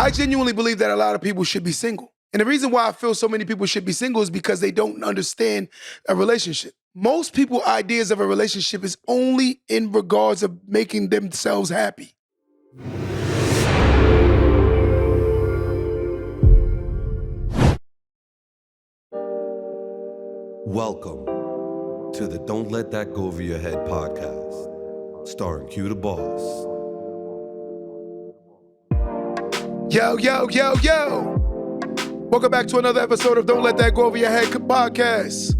I genuinely believe that a lot of people should be single. And the reason why I feel so many people should be single is because they don't understand a relationship. Most people ideas of a relationship is only in regards of making themselves happy. Welcome to the Don't Let That Go Over Your Head podcast, starring Q the Boss. Yo, yo, yo, yo. Welcome back to another episode of Don't Let That Go Over Your Head podcast.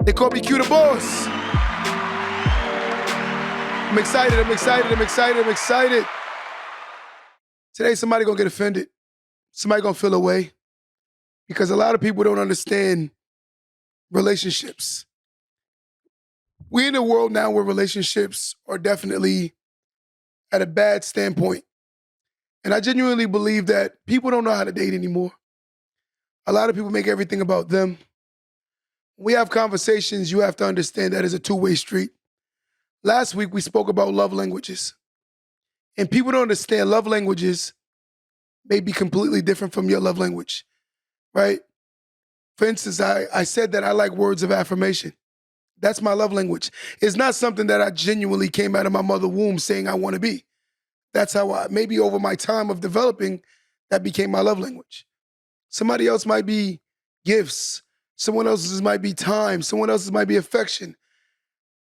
They call me Q the Boss. I'm excited. Today somebody gonna get offended. Somebody gonna feel away. Because a lot of people don't understand relationships. We're in a world now where relationships are definitely at a bad standpoint. And I genuinely believe that people don't know how to date anymore. A lot of people make everything about them. When we have conversations, you have to understand that it's a two-way street. Last week, we spoke about love languages. And people don't understand love languages may be completely different from your love language, right? For instance, I said that I like words of affirmation. That's my love language. It's not something that I genuinely came out of my mother's womb saying I want to be. That's how maybe over my time of developing, that became my love language. Somebody else might be gifts. Someone else's might be time. Someone else's might be affection.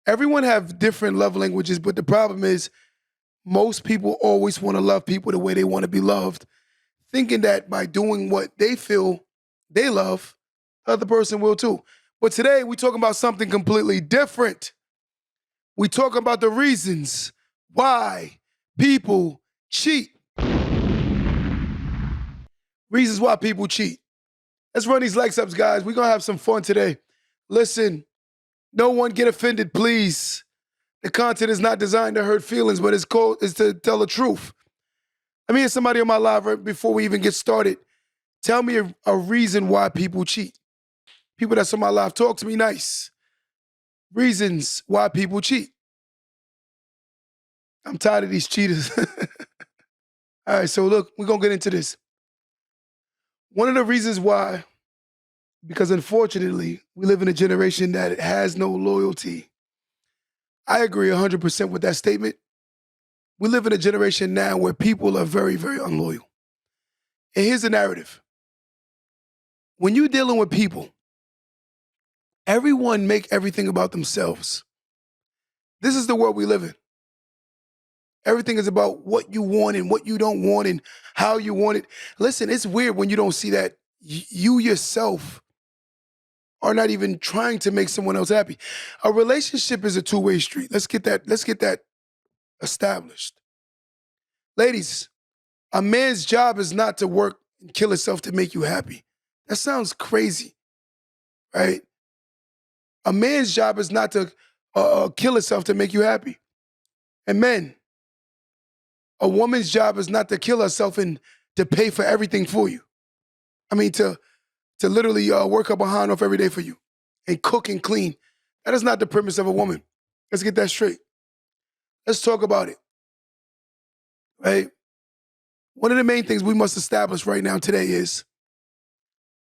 Everyone have different love languages, but the problem is most people always want to love people the way they want to be loved, thinking that by doing what they feel they love, the other person will too. But today we talking about something completely different. We talking about the reasons why people cheat. Reasons why people cheat. Let's run these likes ups, guys. We're going to have some fun today. Listen, no one get offended, please. The content is not designed to hurt feelings, but it's to tell the truth. Let me hear somebody on my live right before we even get started. Tell me a reason why people cheat. People that's on my live, talk to me nice. Reasons why people cheat. I'm tired of these cheaters. All right, so look, we're going to get into this. One of the reasons why, because unfortunately, we live in a generation that has no loyalty. I agree 100% with that statement. We live in a generation now where people are very, very unloyal. And here's the narrative. When you're dealing with people, everyone make everything about themselves. This is the world we live in. Everything is about what you want and what you don't want and how you want it. Listen, it's weird when you don't see that you yourself are not even trying to make someone else happy. A relationship is a two-way street. Let's get that established. Ladies, a man's job is not to work and kill himself to make you happy. That sounds crazy, right? A man's job is not to kill himself to make you happy. And men, a woman's job is not to kill herself and to pay for everything for you. I mean, to literally work her behind off every day for you and cook and clean. That is not the premise of a woman. Let's get that straight. Let's talk about it, right? One of the main things we must establish right now today is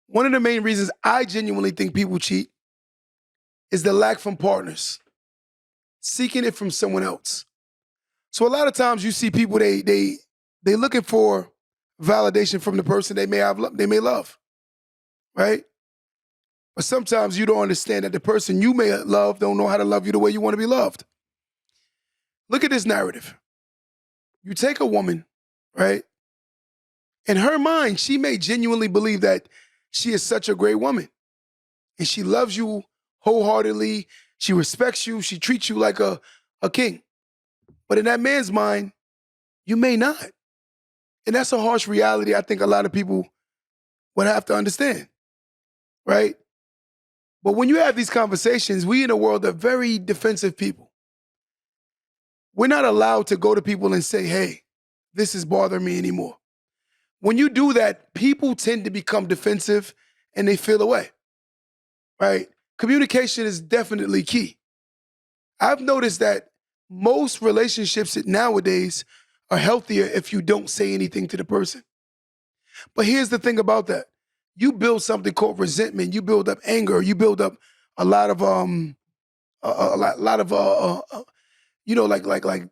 one of the main reasons I genuinely think people cheat is the lack from partners, seeking it from someone else. So a lot of times you see people, they looking for validation from the person they may love, right? But sometimes you don't understand that the person you may love don't know how to love you the way you want to be loved. Look at this narrative. You take a woman, right? In her mind, she may genuinely believe that she is such a great woman. And she loves you wholeheartedly. She respects you. She treats you like a king. But in that man's mind, you may not. And that's a harsh reality I think a lot of people would have to understand, right? But when you have these conversations, we in a world of very defensive people. We're not allowed to go to people and say, hey, this is bothering me anymore. When you do that, people tend to become defensive and they feel away, right? Communication is definitely key. I've noticed that most relationships nowadays are healthier if you don't say anything to the person. But here's the thing about that. You build something called resentment. You build up anger. You build up a lot of a lot of like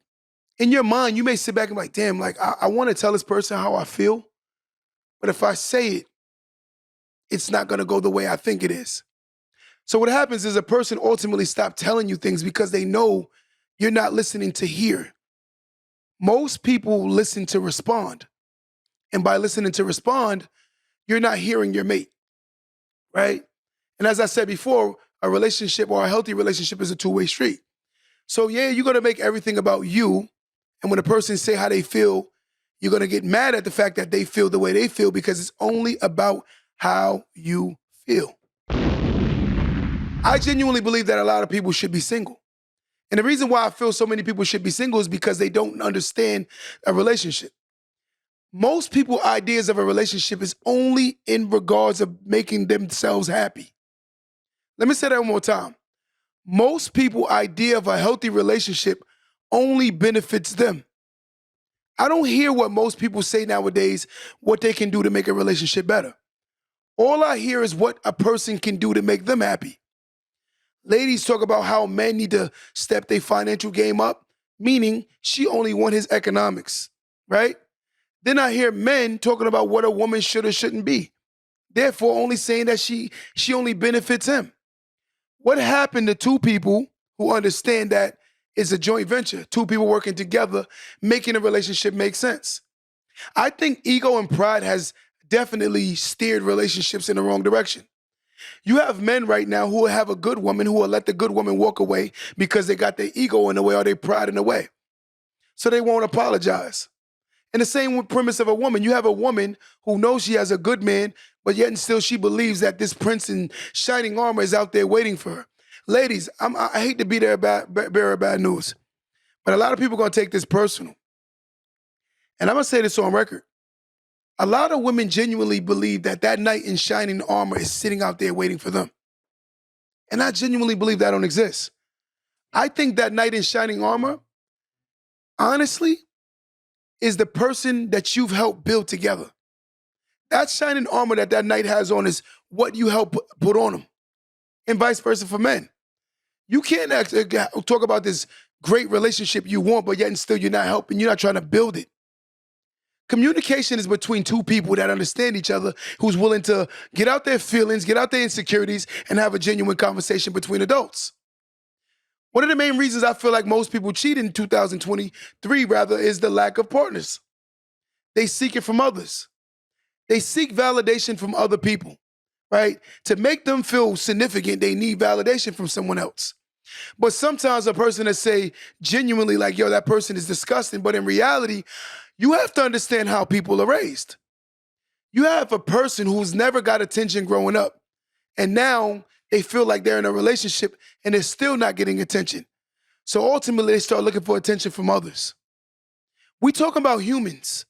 in your mind, you may sit back and be like, damn, like I want to tell this person how I feel, but if I say it, it's not gonna go the way I think it is. So what happens is a person ultimately stops telling you things because they know you're not listening to hear. Most people listen to respond. And by listening to respond, you're not hearing your mate, right? And as I said before, a relationship or a healthy relationship is a two-way street. So yeah, you're gonna make everything about you. And when a person say how they feel, you're gonna get mad at the fact that they feel the way they feel because it's only about how you feel. I genuinely believe that a lot of people should be single. And the reason why I feel so many people should be single is because they don't understand a relationship. Most people's ideas of a relationship is only in regards of making themselves happy. Let me say that one more time. Most people's idea of a healthy relationship only benefits them. I don't hear what most people say nowadays, what they can do to make a relationship better. All I hear is what a person can do to make them happy. Ladies talk about how men need to step their financial game up, meaning she only want his economics, right? Then I hear men talking about what a woman should or shouldn't be. Therefore, only saying that she only benefits him. What happened to two people who understand that it's a joint venture, two people working together, making a relationship make sense? I think ego and pride has definitely steered relationships in the wrong direction. You have men right now who will have a good woman who will let the good woman walk away because they got their ego in the way or their pride in the way. So they won't apologize. And the same with premise of a woman. You have a woman who knows she has a good man, but yet and still she believes that this prince in shining armor is out there waiting for her. Ladies, I hate to be there bearer of bad news, but a lot of people are going to take this personal. And I'm going to say this on record. A lot of women genuinely believe that that knight in shining armor is sitting out there waiting for them. And I genuinely believe that don't exist. I think that knight in shining armor, honestly, is the person that you've helped build together. That shining armor that that knight has on is what you help put on him. And vice versa for men. You can't talk about this great relationship you want, but yet and still you're not helping, you're not trying to build it. Communication is between two people that understand each other, who's willing to get out their feelings, get out their insecurities, and have a genuine conversation between adults. One of the main reasons I feel like most people cheat in 2023, rather, is the lack of partners. They seek it from others. They seek validation from other people, right? To make them feel significant, they need validation from someone else. But sometimes a person that say genuinely like, yo, that person is disgusting, but in reality, you have to understand how people are raised. You have a person who's never got attention growing up, and now they feel like they're in a relationship and they're still not getting attention. So ultimately, they start looking for attention from others. We talk about humans.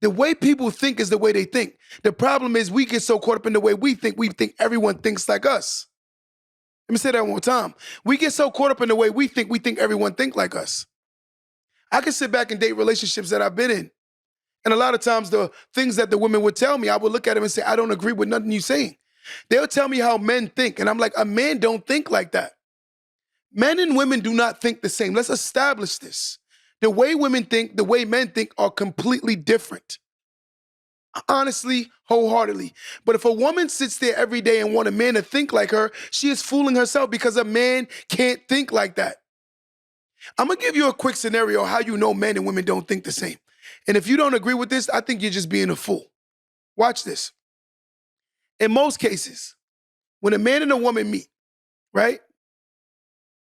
The way people think is the way they think. The problem is we get so caught up in the way we think everyone thinks like us. Let me say that one more time. We get so caught up in the way we think everyone think like us. I can sit back and date relationships that I've been in. And a lot of times the things that the women would tell me, I would look at them and say, I don't agree with nothing you're saying. They'll tell me how men think. And I'm like, a man don't think like that. Men and women do not think the same. Let's establish this. The way women think, the way men think are completely different. Honestly, wholeheartedly. But if a woman sits there every day and want a man to think like her, she is fooling herself because a man can't think like that. I'm going to give you a quick scenario how you know men and women don't think the same. And if you don't agree with this, I think you're just being a fool. Watch this. In most cases, when a man and a woman meet, right?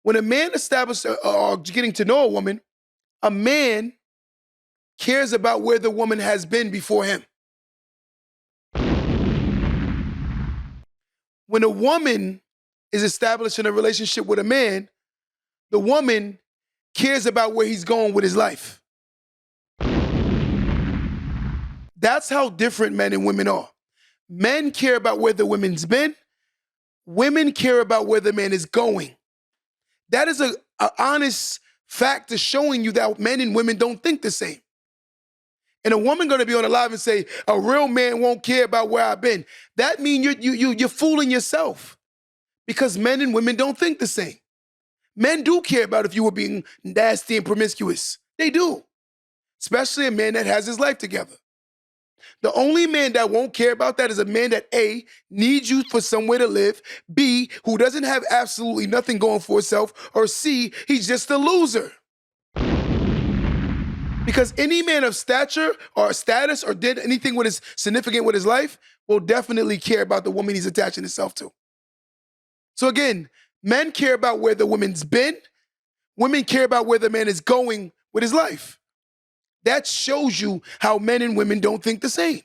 When a man establishes or getting to know a woman, a man cares about where the woman has been before him. When a woman is establishing a relationship with a man, the woman cares about where he's going with his life. That's how different men and women are. Men care about where the woman's been. Women care about where the man is going. That is an honest fact to showing you that men and women don't think the same. And a woman gonna be on the live and say, a real man won't care about where I've been. That means you're fooling yourself, because men and women don't think the same. Men do care about if you were being nasty and promiscuous. They do, especially a man that has his life together. The only man that won't care about that is a man that A, needs you for somewhere to live, B, who doesn't have absolutely nothing going for himself, or C, he's just a loser. Because any man of stature or status or did anything with his significant with his life will definitely care about the woman he's attaching himself to. So again, men care about where the woman's been. Women care about where the man is going with his life. That shows you how men and women don't think the same.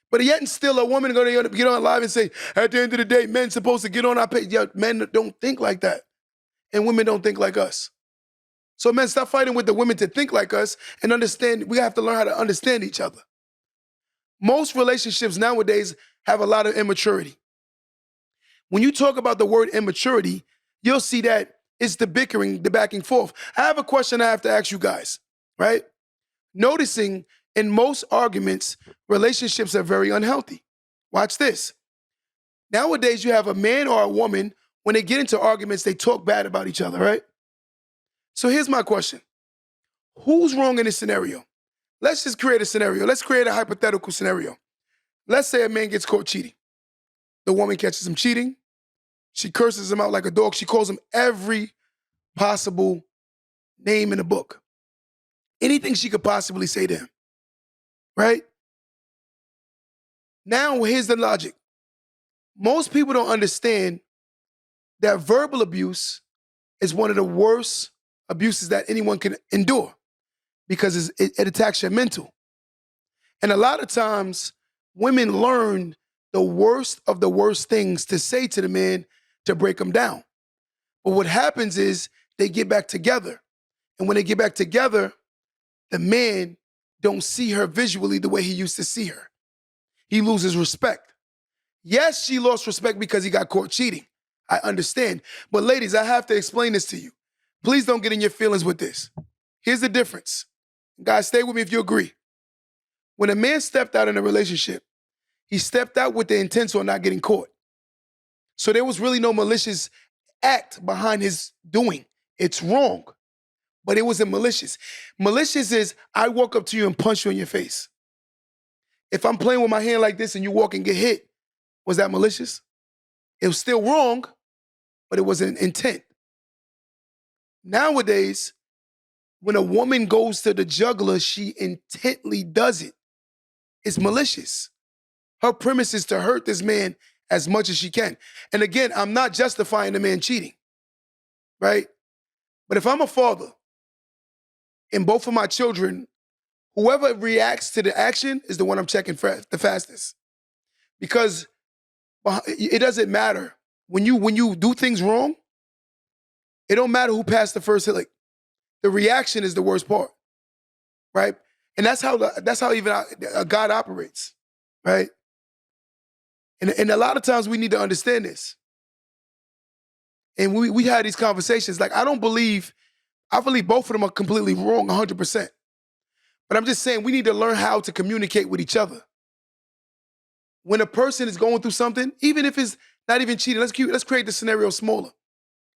But yet and still a woman going to get on live and say, at the end of the day, men's supposed to get on our page. Yeah, men don't think like that. And women don't think like us. So men, stop fighting with the women to think like us and understand. We have to learn how to understand each other. Most relationships nowadays have a lot of immaturity. When you talk about the word immaturity, you'll see that it's the bickering, the back and forth. I have a question I have to ask you guys, right? Noticing in most arguments, relationships are very unhealthy. Watch this. Nowadays, you have a man or a woman, when they get into arguments, they talk bad about each other, right? So here's my question. Who's wrong in this scenario? Let's just create a scenario. Let's create a hypothetical scenario. Let's say a man gets caught cheating. The woman catches him cheating. She curses him out like a dog. She calls him every possible name in the book. Anything she could possibly say to him, right? Now, here's the logic. Most people don't understand that verbal abuse is one of the worst abuses that anyone can endure, because it attacks your mental. And a lot of times, women learn the worst of the worst things to say to the man to break him down. But what happens is they get back together. And when they get back together, the man don't see her visually the way he used to see her. He loses respect. Yes, she lost respect because he got caught cheating. I understand. But ladies, I have to explain this to you. Please don't get in your feelings with this. Here's the difference. Guys, stay with me if you agree. When a man stepped out in a relationship, he stepped out with the intent on not getting caught. So there was really no malicious act behind his doing. It's wrong, but it wasn't malicious. Malicious is, I walk up to you and punch you in your face. If I'm playing with my hand like this and you walk and get hit, was that malicious? It was still wrong, but it was an intent. Nowadays, when a woman goes to the jugular, she intently does it. It's malicious. Her premise is to hurt this man as much as she can. And again, I'm not justifying the man cheating, right? But if I'm a father and both of my children, whoever reacts to the action is the one I'm checking for the fastest. Because it doesn't matter. When you do things wrong, it don't matter who passed the first hit. Like, the reaction is the worst part, right? And that's how even God operates, right? And a lot of times we need to understand this. And we had these conversations. Like, I believe both of them are completely wrong 100%. But I'm just saying we need to learn how to communicate with each other. When a person is going through something, even if it's not even cheating, let's create the scenario smaller.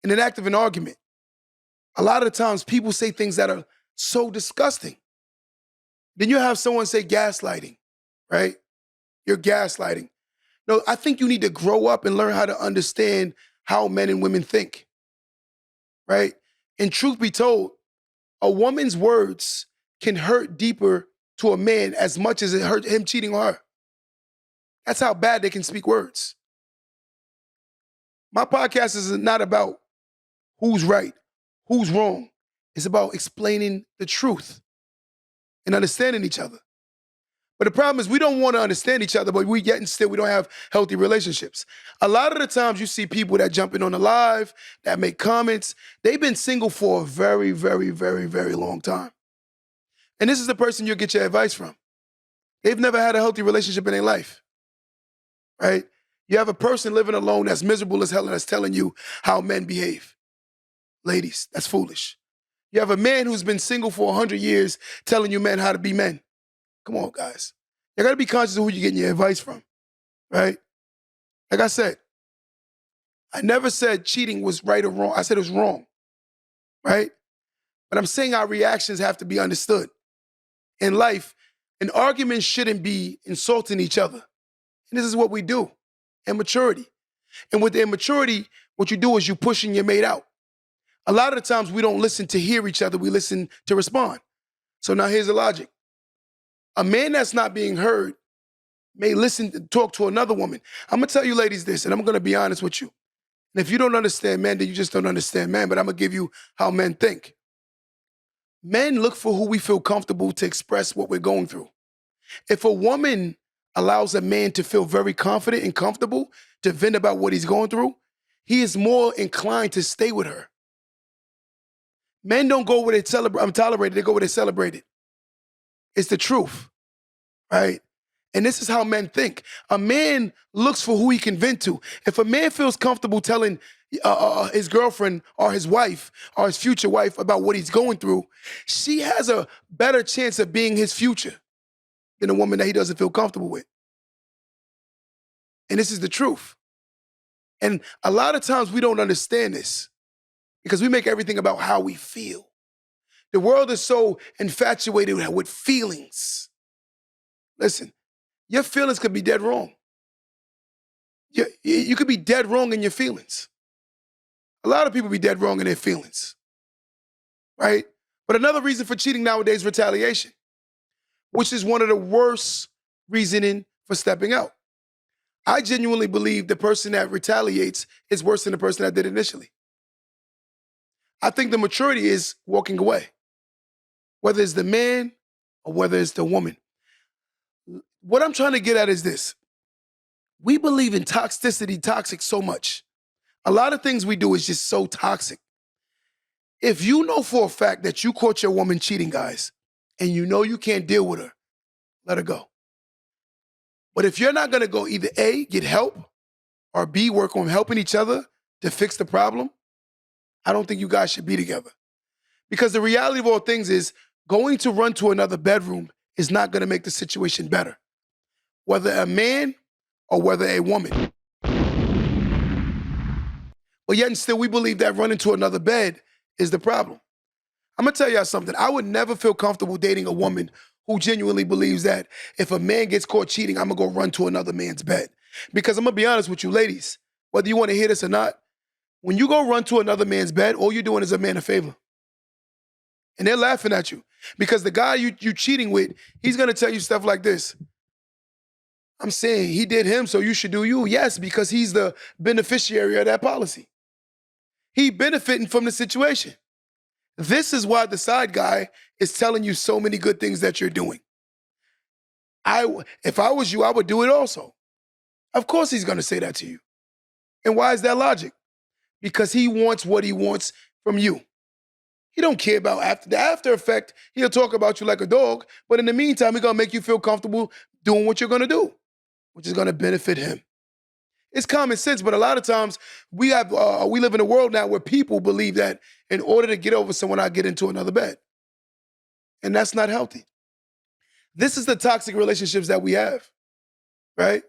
In an act of an argument, a lot of the times people say things that are so disgusting. Then you have someone say gaslighting, right? You're gaslighting. No, I think you need to grow up and learn how to understand how men and women think, right? And truth be told, a woman's words can hurt deeper to a man as much as it hurt him cheating on her. That's how bad they can speak words. My podcast is not about who's right, who's wrong. It's about explaining the truth and understanding each other. But the problem is we don't want to understand each other, but we don't have healthy relationships. A lot of the times you see people that jump in on the live, that make comments, they've been single for a very, very, very, very long time. And this is the person you'll get your advice from. They've never had a healthy relationship in their life, right? You have a person living alone that's miserable as hell and that's telling you how men behave. Ladies, that's foolish. You have a man who's been single for 100 years telling you men how to be men. Come on, guys. You gotta be conscious of who you're getting your advice from, right? Like I said, I never said cheating was right or wrong. I said it was wrong, right? But I'm saying our reactions have to be understood. In life, an argument shouldn't be insulting each other. And this is what we do. Immaturity. And with the immaturity, what you do is you pushing your mate out. A lot of the times we don't listen to hear each other, we listen to respond. So now here's the logic. A man that's not being heard may talk to another woman. I'm gonna tell you ladies this, and I'm gonna be honest with you. And if you don't understand men, then you just don't understand men, but I'm gonna give you how men think. Men look for who we feel comfortable to express what we're going through. If a woman allows a man to feel very confident and comfortable to vent about what he's going through, he is more inclined to stay with her. Men don't go where they tolerated, they go where they celebrated. It's the truth, right? And this is how men think. A man looks for who he can vent to. If a man feels comfortable telling his girlfriend or his wife or his future wife about what he's going through, she has a better chance of being his future than a woman that he doesn't feel comfortable with. And this is the truth. And a lot of times we don't understand this because we make everything about how we feel. The world is so infatuated with feelings. Listen, your feelings could be dead wrong. You could be dead wrong in your feelings. A lot of people be dead wrong in their feelings, right? But another reason for cheating nowadays is retaliation, which is one of the worst reasoning for stepping out. I genuinely believe the person that retaliates is worse than the person that did initially. I think the maturity is walking away, whether it's the man or whether it's the woman. What I'm trying to get at is this. We believe in toxic so much. A lot of things we do is just so toxic. If you know for a fact that you caught your woman cheating, guys, and you know you can't deal with her, let her go. But if you're not gonna go either A, get help, or B, work on helping each other to fix the problem, I don't think you guys should be together. Because the reality of all things is going to run to another bedroom is not gonna make the situation better, whether a man or whether a woman. But yet and still we believe that running to another bed is the problem. I'm gonna tell y'all something. I would never feel comfortable dating a woman who genuinely believes that if a man gets caught cheating, I'm gonna go run to another man's bed. Because I'm gonna be honest with you, ladies, whether you wanna hear this or not, when you go run to another man's bed, all you're doing is a man a favor. And they're laughing at you. Because the guy you cheating with, he's gonna tell you stuff like this. I'm saying he did him, so you should do you. Yes, because he's the beneficiary of that policy. He benefiting from the situation. This is why the side guy is telling you so many good things that you're doing. If I was you, I would do it also. Of course he's gonna say that to you. And why is that logic? Because he wants what he wants from you. He don't care about the after effect. He'll talk about you like a dog, but in the meantime, he's gonna make you feel comfortable doing what you're gonna do, which is gonna benefit him. It's common sense, but a lot of times we live in a world now where people believe that in order to get over someone, I get into another bed. And that's not healthy. This is the toxic relationships that we have, right?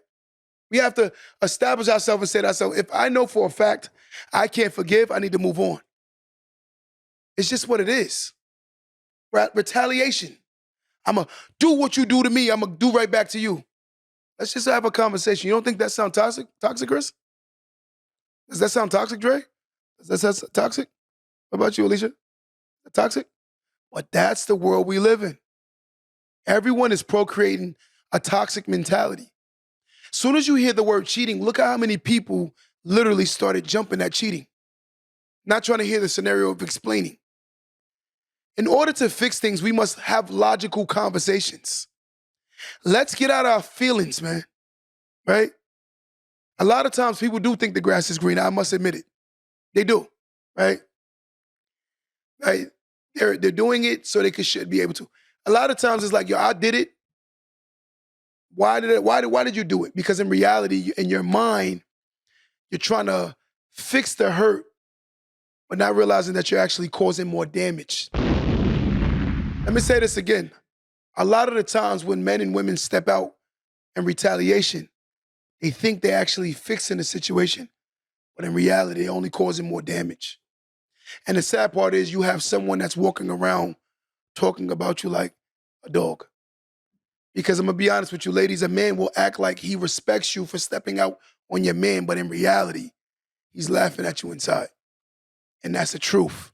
We have to establish ourselves and say to ourselves, if I know for a fact I can't forgive, I need to move on. It's just what it is. Retaliation. I'm going to do what you do to me. I'm going to do right back to you. Let's just have a conversation. You don't think that sounds toxic? Toxic, Chris? Does that sound toxic, Dre? Does that sound toxic? What about you, Alicia? Toxic? But that's the world we live in. Everyone is procreating a toxic mentality. Soon as you hear the word cheating, look at how many people literally started jumping at cheating. Not trying to hear the scenario of explaining. In order to fix things, we must have logical conversations. Let's get out our feelings, man, right? A lot of times people do think the grass is green. I must admit it. They do, right? Right? They're doing it so they should be able to. A lot of times it's like, yo, I did it. Why did you do it? Because in reality, in your mind, you're trying to fix the hurt, but not realizing that you're actually causing more damage. Let me say this again. A lot of the times when men and women step out in retaliation, they think they're actually fixing the situation, but in reality, they're only causing more damage. And the sad part is you have someone that's walking around talking about you like a dog. Because I'm gonna be honest with you, ladies, a man will act like he respects you for stepping out on your man, but in reality, he's laughing at you inside. And that's the truth.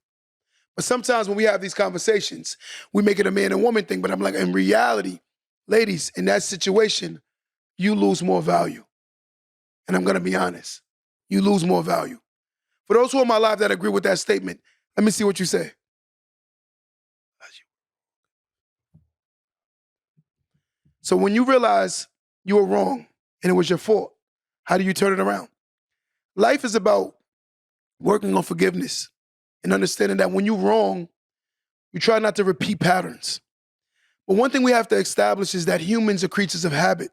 But sometimes when we have these conversations, we make it a man and woman thing, but I'm like, in reality, ladies, in that situation, you lose more value. And I'm gonna be honest, you lose more value. For those who are in my life that agree with that statement, let me see what you say. So when you realize you were wrong and it was your fault, how do you turn it around? Life is about working on forgiveness and understanding that when you're wrong, you try not to repeat patterns. But one thing we have to establish is that humans are creatures of habit.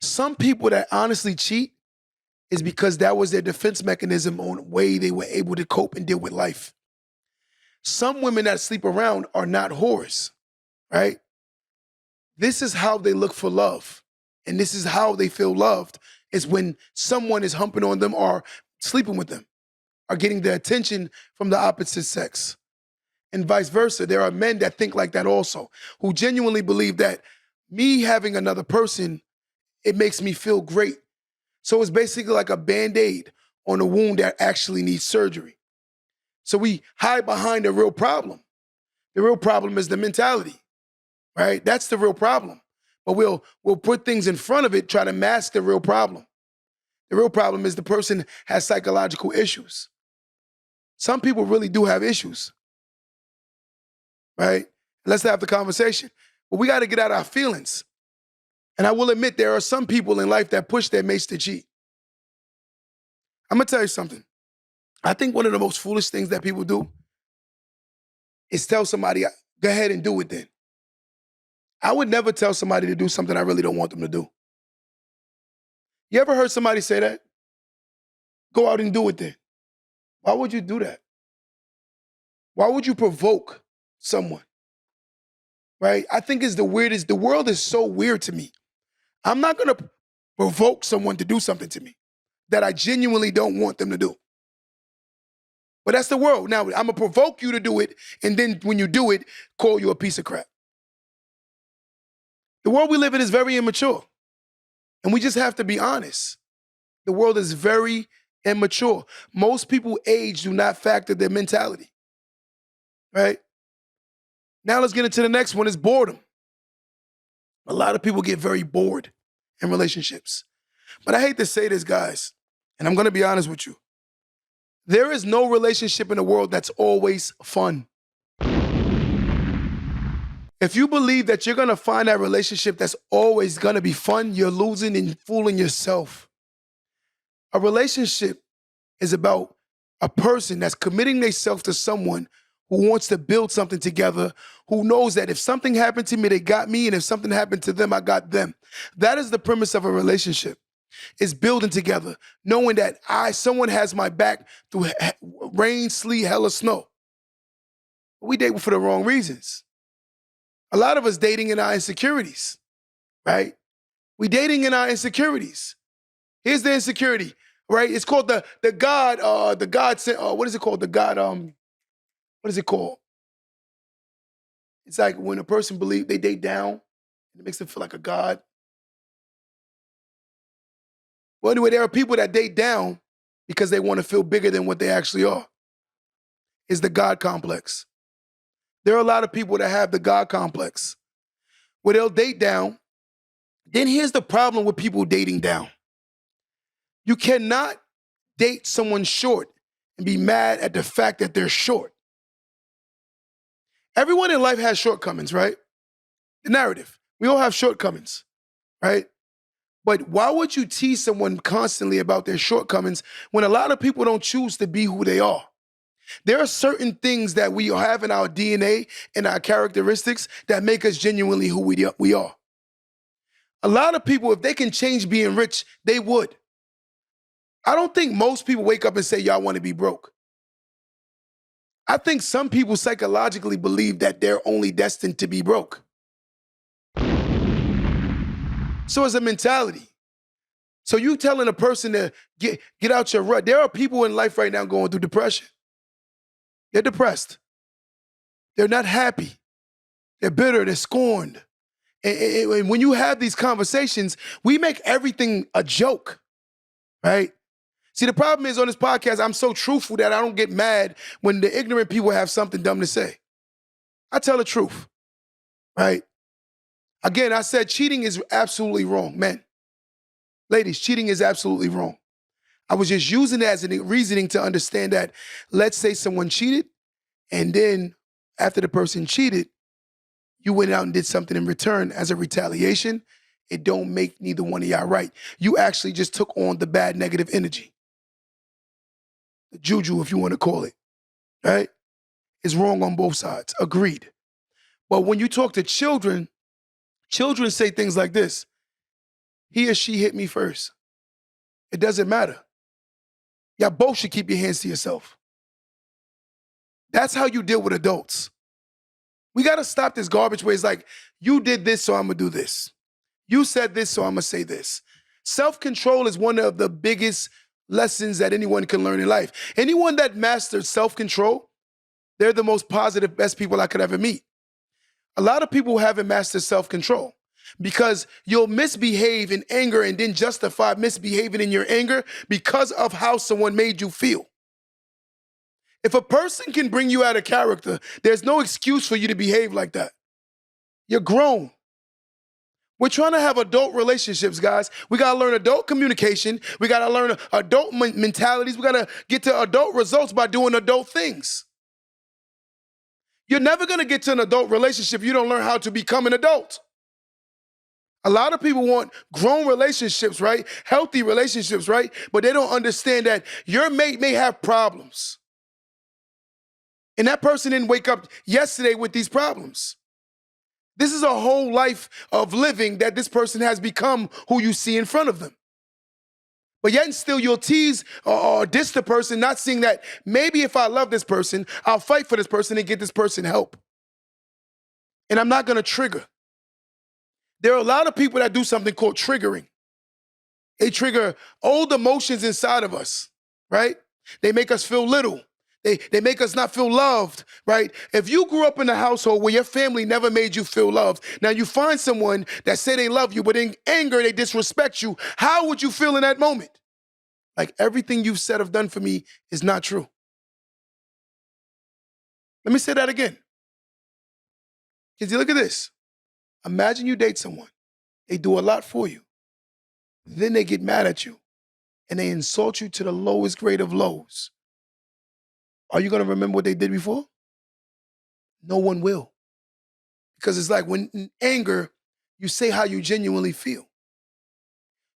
Some people that honestly cheat is because that was their defense mechanism on the way they were able to cope and deal with life. Some women that sleep around are not whores, right? This is how they look for love. And this is how they feel loved, is when someone is humping on them or sleeping with them, or getting the attention from the opposite sex. And vice versa. There are men that think like that also, who genuinely believe that me having another person, it makes me feel great. So it's basically like a Band-Aid on a wound that actually needs surgery. So we hide behind the real problem. The real problem is the mentality, right? That's the real problem. But we'll put things in front of it, try to mask the real problem. The real problem is the person has psychological issues. Some people really do have issues, right? Let's have the conversation. But we got to get out our feelings. And I will admit there are some people in life that push their mates to cheat. I'm going to tell you something. I think one of the most foolish things that people do is tell somebody, go ahead and do it then. I would never tell somebody to do something I really don't want them to do. You ever heard somebody say that? Go out and do it then. Why would you do that? Why would you provoke someone? Right? I think it's the weirdest. The world is so weird to me. I'm not going to provoke someone to do something to me that I genuinely don't want them to do. But that's the world. Now, I'm going to provoke you to do it, and then when you do it, call you a piece of crap. The world we live in is very immature. And we just have to be honest. The world is very immature. Most people age do not factor their mentality. Right? Now let's get into the next one, is boredom. A lot of people get very bored in relationships. But I hate to say this, guys, and I'm going to be honest with you. There is no relationship in the world that's always fun. If you believe that you're going to find that relationship that's always going to be fun, you're losing and fooling yourself. A relationship is about a person that's committing themselves to someone who wants to build something together, who knows that if something happened to me, they got me, and if something happened to them, I got them. That is the premise of a relationship. It's building together, knowing that someone has my back through rain, sleet, hell, or snow. We date for the wrong reasons. A lot of us dating in our insecurities, right? We dating in our insecurities. Here's the insecurity, right? It's called the God, what is it called? The God, what is it called? It's like when a person believes they date down, it makes them feel like a God. Well, anyway, there are people that date down because they want to feel bigger than what they actually are. It's the God complex. There are a lot of people that have the God complex where they'll date down. Then here's the problem with people dating down. You cannot date someone short and be mad at the fact that they're short. Everyone in life has shortcomings, right? The narrative. We all have shortcomings, right? But why would you tease someone constantly about their shortcomings when a lot of people don't choose to be who they are? There are certain things that we have in our DNA and our characteristics that make us genuinely who we are. A lot of people, if they can change being rich, they would. I don't think most people wake up and say, y'all want to be broke. I think some people psychologically believe that they're only destined to be broke. So it's a mentality. So you telling a person to get out your rut. There are people in life right now going through depression. They're depressed. They're not happy. They're bitter. They're scorned. And when you have these conversations, we make everything a joke, right? See, the problem is on this podcast, I'm so truthful that I don't get mad when the ignorant people have something dumb to say. I tell the truth, right? Again, I said cheating is absolutely wrong. Men, ladies, cheating is absolutely wrong. I was just using it as a reasoning to understand that, let's say someone cheated, and then after the person cheated, you went out and did something in return as a retaliation. It don't make neither one of y'all right. You actually just took on the bad negative energy. The juju, if you want to call it, right? It's wrong on both sides. Agreed. But when you talk to children, children say things like this: he or she hit me first. It doesn't matter. Y'all both should keep your hands to yourself. That's how you deal with adults. We got to stop this garbage where it's like, you did this, so I'm going to do this. You said this, so I'm going to say this. Self-control is one of the biggest lessons that anyone can learn in life. Anyone that masters self-control, they're the most positive, best people I could ever meet. A lot of people haven't mastered self-control because you'll misbehave in anger and then justify misbehaving in your anger because of how someone made you feel. If a person can bring you out of character, there's no excuse for you to behave like that. You're grown. We're trying to have adult relationships, guys. We got to learn adult communication. We got to learn adult mentalities. We got to get to adult results by doing adult things. You're never going to get to an adult relationship if you don't learn how to become an adult. A lot of people want grown relationships, right? Healthy relationships, right? But they don't understand that your mate may have problems. And that person didn't wake up yesterday with these problems. This is a whole life of living that this person has become who you see in front of them. But yet and still you'll tease or diss the person, not seeing that maybe if I love this person, I'll fight for this person and get this person help. And I'm not going to trigger. There are a lot of people that do something called triggering. They trigger old emotions inside of us, right? They make us feel little. They make us not feel loved, right? If you grew up in a household where your family never made you feel loved, now you find someone that say they love you, but in anger they disrespect you, how would you feel in that moment? Like everything you've said or done for me is not true. Let me say that again. Because you look at this. Imagine you date someone. They do a lot for you. Then they get mad at you and they insult you to the lowest grade of lows. Are you going to remember what they did before? No one will. Because it's like when in anger, you say how you genuinely feel.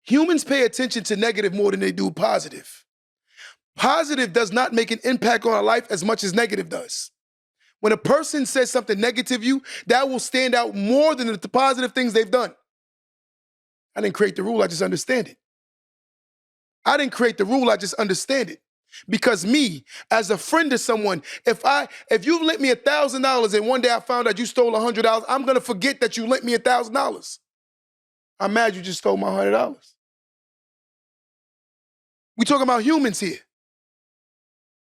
Humans pay attention to negative more than they do positive. Positive does not make an impact on our life as much as negative does. When a person says something negative to you, that will stand out more than the positive things they've done. I didn't create the rule, I just understand it. I didn't create the rule, I just understand it. Because me, as a friend to someone, if you lent me $1,000 and one day I found out you stole $100, I'm gonna forget that you lent me $1,000. I'm mad you just stole my $100. We talking about humans here.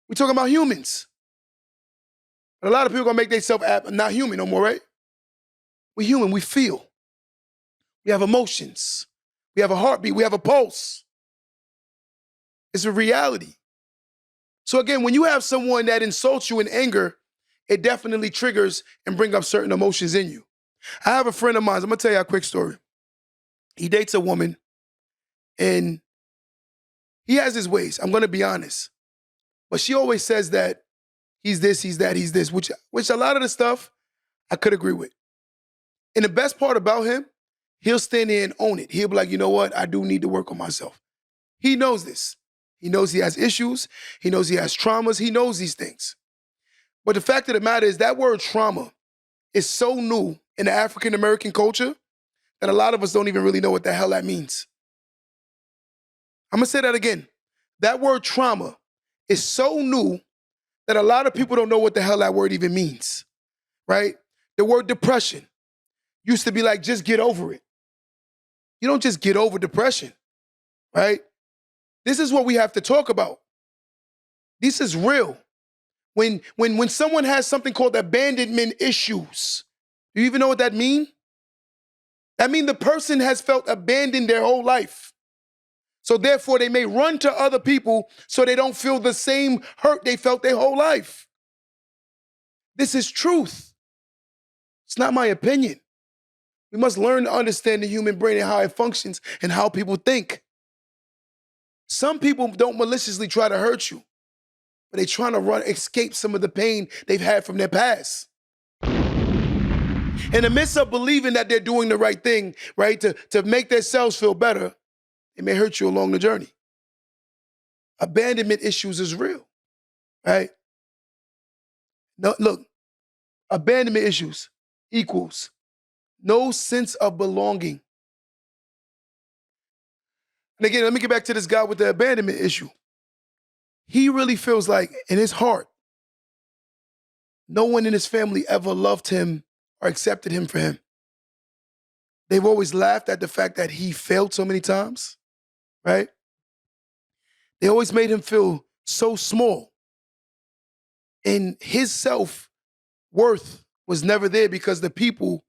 We talking about humans. And a lot of people gonna make themselves not human no more, right? We're human, we feel. We have emotions. We have a heartbeat, we have a pulse. It's a reality. So again, when you have someone that insults you in anger, it definitely triggers and brings up certain emotions in you. I have a friend of mine, I'm gonna tell you a quick story. He dates a woman and he has his ways, I'm gonna be honest. But she always says that he's this, he's that, he's this, which a lot of the stuff I could agree with. And the best part about him, he'll stand there and own it. He'll be like, you know what, I do need to work on myself. He knows this. He knows he has issues. He knows he has traumas. He knows these things. But the fact of the matter is that word trauma is so new in the African-American culture that a lot of us don't even really know what the hell that means. I'm gonna say that again. That word trauma is so new that a lot of people don't know what the hell that word even means, right? The word depression used to be like, just get over it. You don't just get over depression, right? This is what we have to talk about. This is real. When someone has something called abandonment issues, do you even know what that means? That means the person has felt abandoned their whole life. So therefore, they may run to other people so they don't feel the same hurt they felt their whole life. This is truth. It's not my opinion. We must learn to understand the human brain and how it functions and how people think. Some people don't maliciously try to hurt you, but they're trying to escape some of the pain they've had from their past. In the midst of believing that they're doing the right thing, right, to make themselves feel better, it may hurt you along the journey. Abandonment issues is real, right? No, look, abandonment issues equals no sense of belonging. And again, let me get back to this guy with the abandonment issue. He really feels like in his heart, no one in his family ever loved him or accepted him for him. They've always laughed at the fact that he failed so many times, right? They always made him feel so small. And his self-worth was never there because the people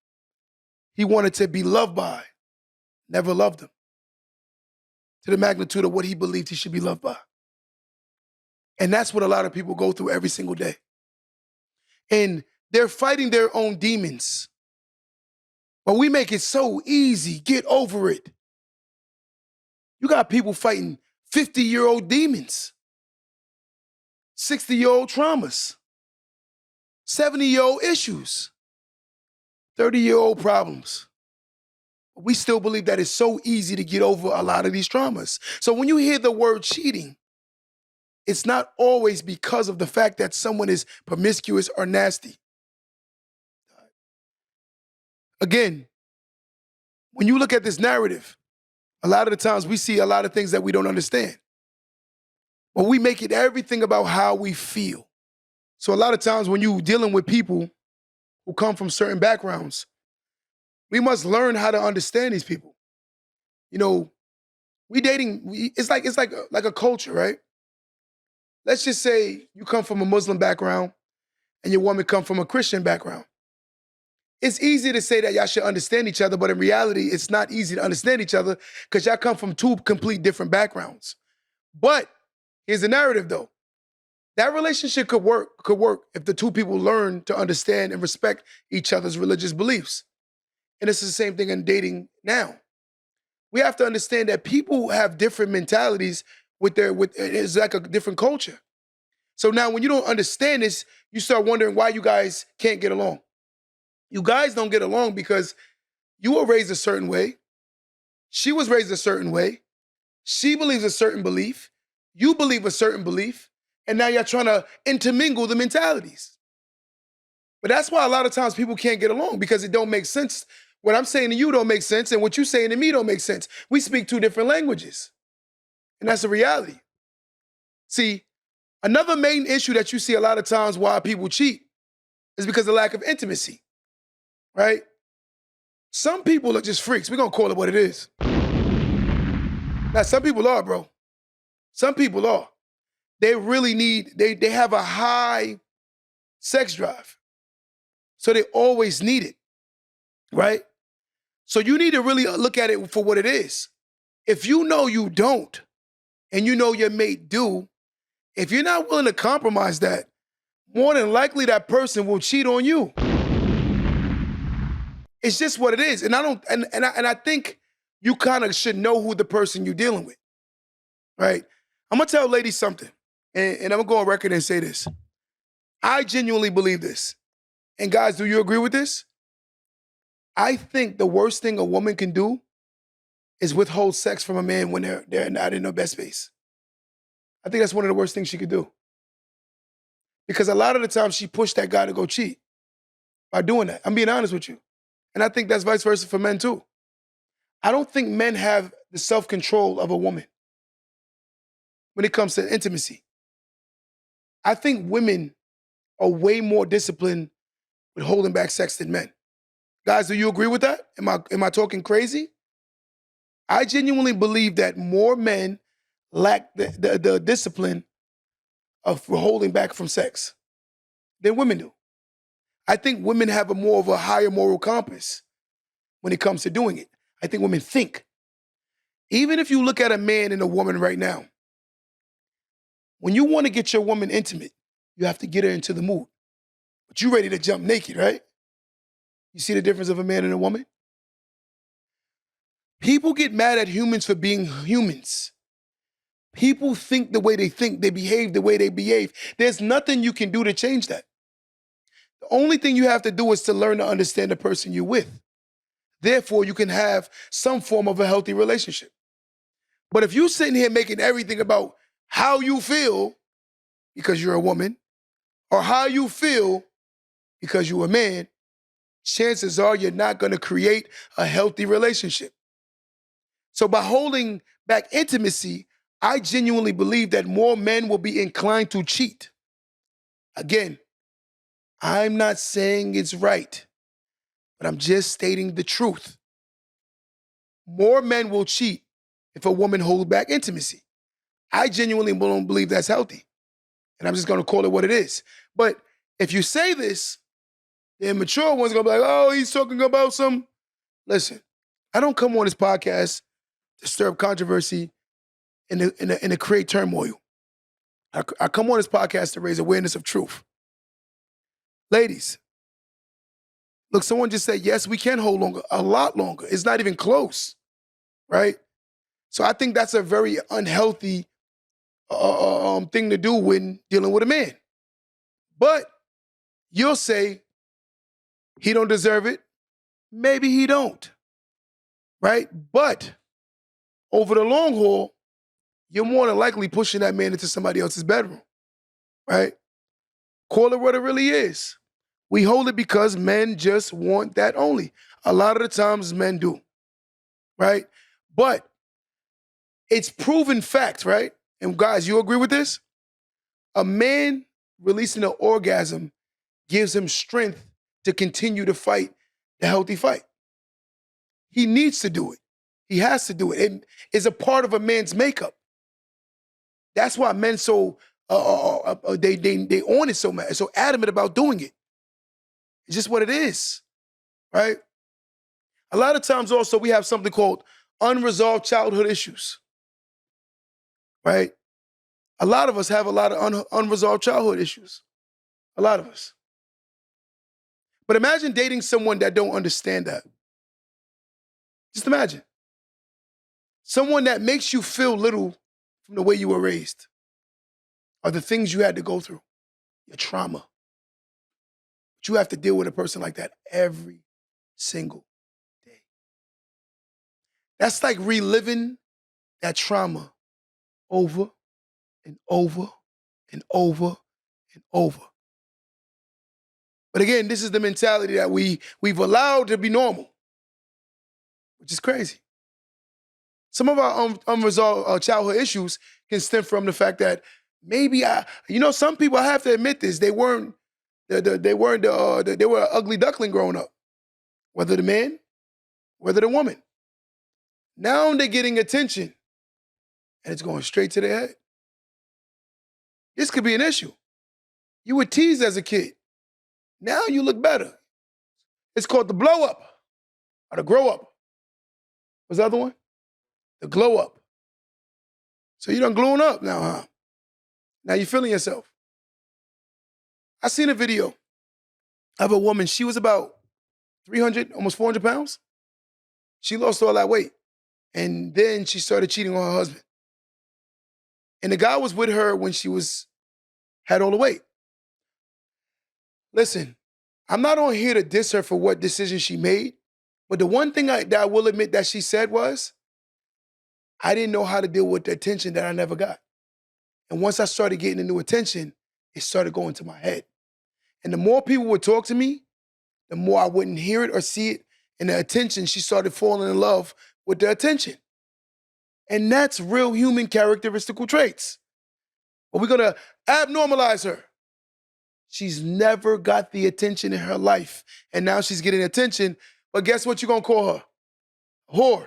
he wanted to be loved by never loved him to the magnitude of what he believed he should be loved by. And that's what a lot of people go through every single day. And they're fighting their own demons. But we make it so easy. Get over it. You got people fighting 50-year-old demons, 60-year-old traumas, 70-year-old issues, 30-year-old problems. We still believe that it's so easy to get over a lot of these traumas. So when you hear the word cheating, it's not always because of the fact that someone is promiscuous or nasty. Again, when you look at this narrative, a lot of the times we see a lot of things that we don't understand. But we make it everything about how we feel. So a lot of times when you're dealing with people who come from certain backgrounds, we must learn how to understand these people. You know, it's like a culture, right? Let's just say you come from a Muslim background and your woman come from a Christian background. It's easy to say that y'all should understand each other, but in reality, it's not easy to understand each other because y'all come from two complete different backgrounds. But here's the narrative though. That relationship could work if the two people learn to understand and respect each other's religious beliefs. And it's the same thing in dating now. We have to understand that people have different mentalities it's like a different culture. So now when you don't understand this, you start wondering why you guys can't get along. You guys don't get along because you were raised a certain way. She was raised a certain way. She believes a certain belief. You believe a certain belief. And now you're trying to intermingle the mentalities. But that's why a lot of times people can't get along because it don't make sense. What I'm saying to you don't make sense, and what you're saying to me don't make sense. We speak two different languages. And that's a reality. See, another main issue that you see a lot of times why people cheat is because of lack of intimacy, right? Some people are just freaks. We're going to call it what it is. Now, some people are, bro. Some people are. They really they have a high sex drive. So they always need it, right? So you need to really look at it for what it is. If you know you don't, and you know your mate do, if you're not willing to compromise that, more than likely that person will cheat on you. It's just what it is. And I think you kind of should know who the person you're dealing with, right? I'm gonna tell ladies something, and I'm gonna go on record and say this. I genuinely believe this. And guys, do you agree with this? I think the worst thing a woman can do is withhold sex from a man when they're not in their best space. I think that's one of the worst things she could do. Because a lot of the time she pushed that guy to go cheat by doing that. I'm being honest with you. And I think that's vice versa for men too. I don't think men have the self-control of a woman when it comes to intimacy. I think women are way more disciplined with holding back sex than men. Guys, do you agree with that? Am I talking crazy? I genuinely believe that more men lack the discipline of holding back from sex than women do. I think women have a more of a higher moral compass when it comes to doing it. I think women think. Even if you look at a man and a woman right now, when you want to get your woman intimate, you have to get her into the mood. But you ready to jump naked, right? You see the difference of a man and a woman? People get mad at humans for being humans. People think the way they think, they behave the way they behave. There's nothing you can do to change that. The only thing you have to do is to learn to understand the person you're with. Therefore, you can have some form of a healthy relationship. But if you're sitting here making everything about how you feel because you're a woman, or how you feel because you're a man, chances are you're not going to create a healthy relationship. So by holding back intimacy, I genuinely believe that more men will be inclined to cheat. Again, I'm not saying it's right, but I'm just stating the truth. More men will cheat if a woman holds back intimacy. I genuinely don't believe that's healthy. And I'm just going to call it what it is. But if you say this, the immature one's going to be like, oh, he's talking about some. Listen, I don't come on this podcast to stir up controversy and to create turmoil. I come on this podcast to raise awareness of truth. Ladies, look, someone just said, yes, we can hold longer, a lot longer. It's not even close, right? So I think that's a very unhealthy thing to do when dealing with a man. But you'll say, he don't deserve it. Maybe he don't, right? But over the long haul, you're more than likely pushing that man into somebody else's bedroom, right? Call it what it really is. We hold it because men just want that only. A lot of the times men do, right? But it's proven fact, right? And guys, you agree with this? A man releasing an orgasm gives him strength to continue to fight the healthy fight. He needs to do it. He has to do it. It is a part of a man's makeup. That's why men they on it so adamant about doing it. It's just what it is, right? A lot of times also we have something called unresolved childhood issues, right? A lot of us have a lot of unresolved childhood issues. A lot of us. But imagine dating someone that don't understand that. Just imagine. Someone that makes you feel little from the way you were raised, or the things you had to go through, your trauma. But you have to deal with a person like that every single day. That's like reliving that trauma over and over and over and over. But again, this is the mentality that we've allowed to be normal, which is crazy. Some of our unresolved childhood issues can stem from the fact that maybe some people, I have to admit this, they were an ugly duckling growing up, whether the man, whether the woman. Now they're getting attention, and it's going straight to their head. This could be an issue. You were teased as a kid. Now you look better. It's called the blow up or the grow up. What's the other one? The glow up. So you done glowing up now, huh? Now you're feeling yourself. I seen a video of a woman. She was about 300, almost 400 pounds. She lost all that weight. And then she started cheating on her husband. And the guy was with her when she had all the weight. Listen, I'm not on here to diss her for what decision she made, but the one thing that I will admit that she said was, I didn't know how to deal with the attention that I never got. And once I started getting the new attention, it started going to my head. And the more people would talk to me, the more I wouldn't hear it or see it. And the attention, she started falling in love with the attention. And that's real human characteristical traits. But we're going to abnormalize her. She's never got the attention in her life. And now she's getting attention. But guess what you're going to call her? A whore.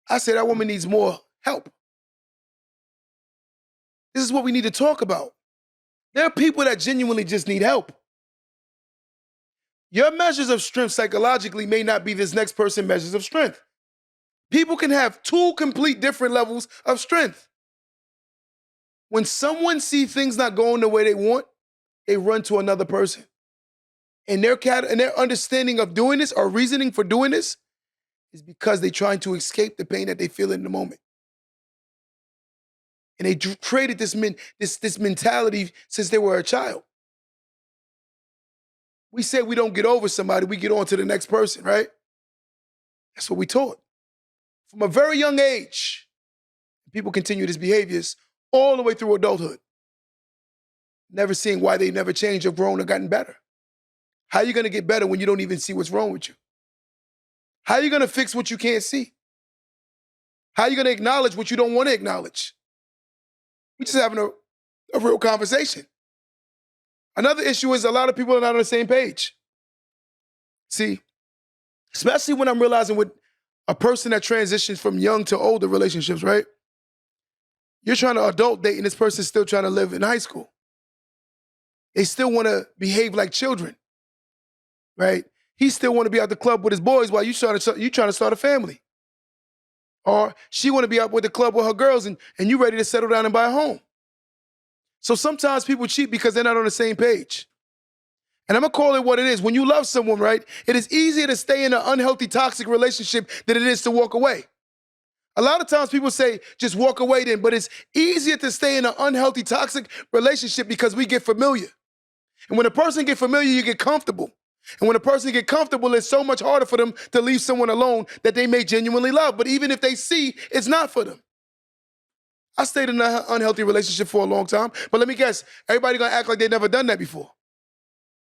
I say that woman needs more help. This is what we need to talk about. There are people that genuinely just need help. Your measures of strength psychologically may not be this next person's measures of strength. People can have two complete different levels of strength. When someone sees things not going the way they want, they run to another person. And their understanding of doing this or reasoning for doing this is because they're trying to escape the pain that they feel in the moment. And they created this mentality since they were a child. We say we don't get over somebody, we get on to the next person, right? That's what we taught. From a very young age, people continue these behaviors all the way through adulthood. Never seeing why they never changed or grown or gotten better. How are you going to get better when you don't even see what's wrong with you? How are you going to fix what you can't see? How are you going to acknowledge what you don't want to acknowledge? We're just having a real conversation. Another issue is a lot of people are not on the same page. See, especially when I'm realizing with a person that transitions from young to older relationships, right? You're trying to adult date and this person's still trying to live in high school. They still want to behave like children, right? He still want to be out the club with his boys while you trying to start a family. Or she want to be out with the club with her girls and you ready to settle down and buy a home. So sometimes people cheat because they're not on the same page. And I'm going to call it what it is. When you love someone, right, it is easier to stay in an unhealthy, toxic relationship than it is to walk away. A lot of times people say, just walk away then, but it's easier to stay in an unhealthy, toxic relationship because we get familiar. And when a person gets familiar, you get comfortable. And when a person gets comfortable, it's so much harder for them to leave someone alone that they may genuinely love. But even if they see, it's not for them. I stayed in an unhealthy relationship for a long time, but let me guess, everybody gonna act like they've never done that before.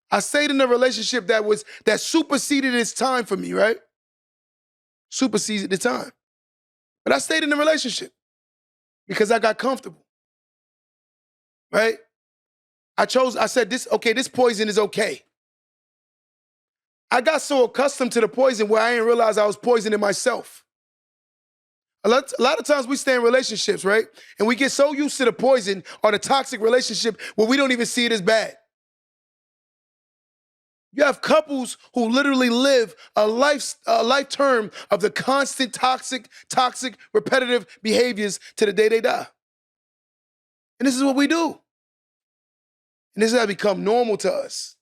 I stayed in a relationship that superseded its time for me, right? Superseded the time. But I stayed in the relationship because I got comfortable, right? I said, this poison is okay. I got so accustomed to the poison where I didn't realize I was poisoning myself. A lot of times we stay in relationships, right? And we get so used to the poison or the toxic relationship where we don't even see it as bad. You have couples who literally live a life term of the constant toxic, repetitive behaviors to the day they die. And this is what we do. And this has become normal to us.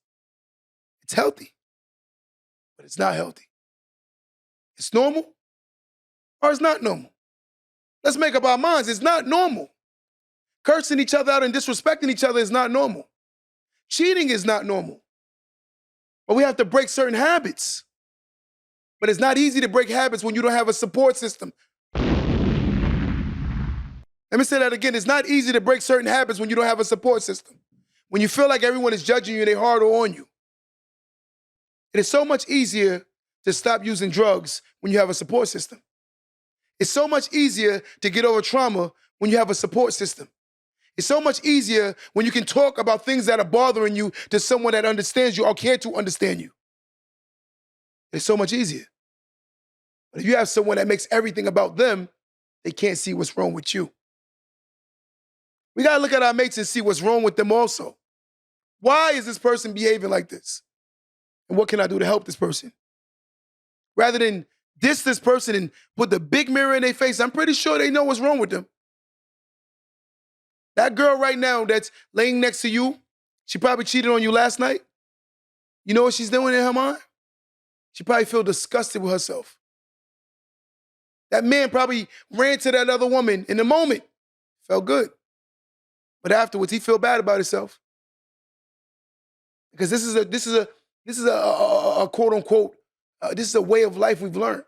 It's healthy, but it's not healthy. It's normal or it's not normal. Let's make up our minds. It's not normal. Cursing each other out and disrespecting each other is not normal. Cheating is not normal. But we have to break certain habits. But it's not easy to break habits when you don't have a support system. Let me say that again. It's not easy to break certain habits when you don't have a support system. When you feel like everyone is judging you, they're harder on you. It is so much easier to stop using drugs when you have a support system. It's so much easier to get over trauma when you have a support system. It's so much easier when you can talk about things that are bothering you to someone that understands you or care to understand you. It's so much easier. But if you have someone that makes everything about them, they can't see what's wrong with you. We got to look at our mates and see what's wrong with them also. Why is this person behaving like this? And what can I do to help this person? Rather than diss this person and put the big mirror in their face, I'm pretty sure they know what's wrong with them. That girl right now that's laying next to you, she probably cheated on you last night. You know what she's doing in her mind? She probably feel disgusted with herself. That man probably ran to that other woman in the moment, felt good. But afterwards, he feel bad about himself. Because this is a quote unquote, this is a way of life we've learned.